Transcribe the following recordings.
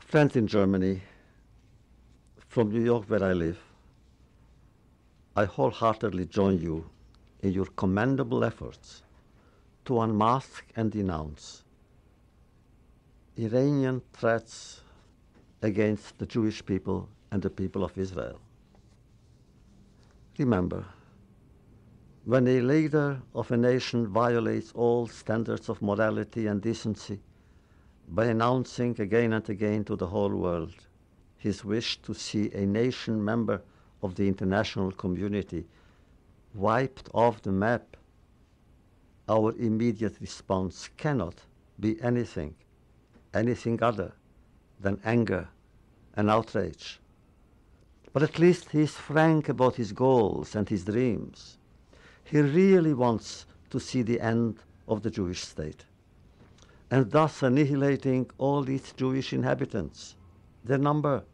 Friends in Germany, from New York where I live, I wholeheartedly join you in your commendable efforts to unmask and denounce Iranian threats against the Jewish people and the people of Israel. Remember, when a leader of a nation violates all standards of morality and decency by announcing again and again to the whole world his wish to see a nation member of the international community wiped off the map, our immediate response cannot be anything other than anger and outrage. But at least he is frank about his goals and his dreams. He really wants to see the end of the Jewish state, and thus annihilating all its Jewish inhabitants. Their number,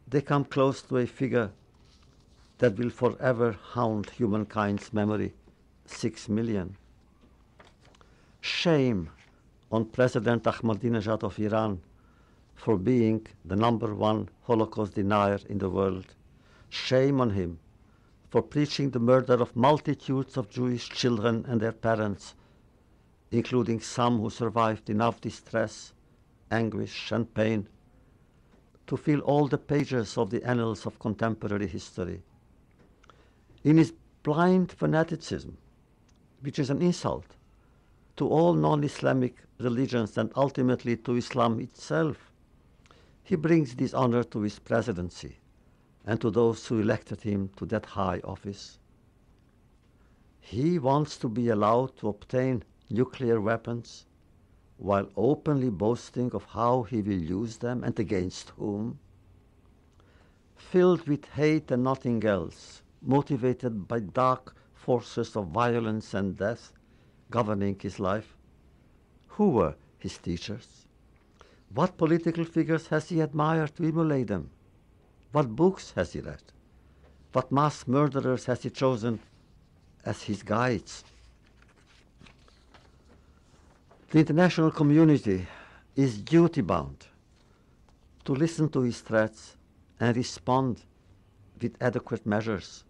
they come close to a figure that will forever haunt humankind's memory, 6 million. Shame on President Ahmadinejad of Iran for being the #1 Holocaust denier in the world. Shame on him for preaching the murder of multitudes of Jewish children and their parents, including some who survived enough distress, anguish, and pain to fill all the pages of the annals of contemporary history. In his blind fanaticism, which is an insult to all non-Islamic religions and ultimately to Islam itself, he brings dishonor to his presidency and to those who elected him to that high office. He wants to be allowed to obtain nuclear weapons while openly boasting of how he will use them and against whom. Filled with hate and nothing else, motivated by dark forces of violence and death governing his life, who were his teachers? What political figures has he admired to emulate them? What books has he read? What mass murderers has he chosen as his guides? The international community is duty-bound to listen to his threats and respond with adequate measures.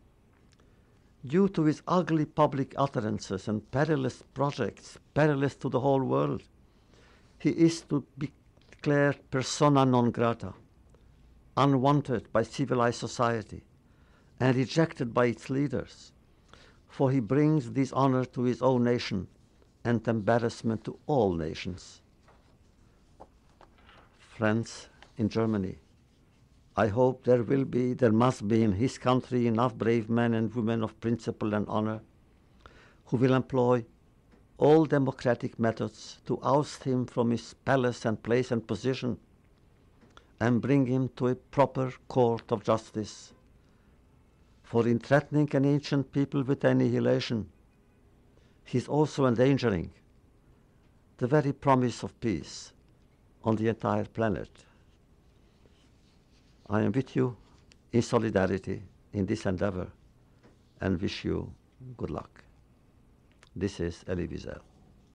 Due to his ugly public utterances and perilous projects, perilous to the whole world, he is to be declared persona non grata, unwanted by civilized society and rejected by its leaders, for he brings dishonor to his own nation and embarrassment to all nations. Friends in Germany, I hope there must be in his country enough brave men and women of principle and honor who will employ all democratic methods to oust him from his palace and place and position and bring him to a proper court of justice. For in threatening an ancient people with annihilation, he is also endangering the very promise of peace on the entire planet. I am with you in solidarity in this endeavor and wish you good luck. This is Elie Wiesel.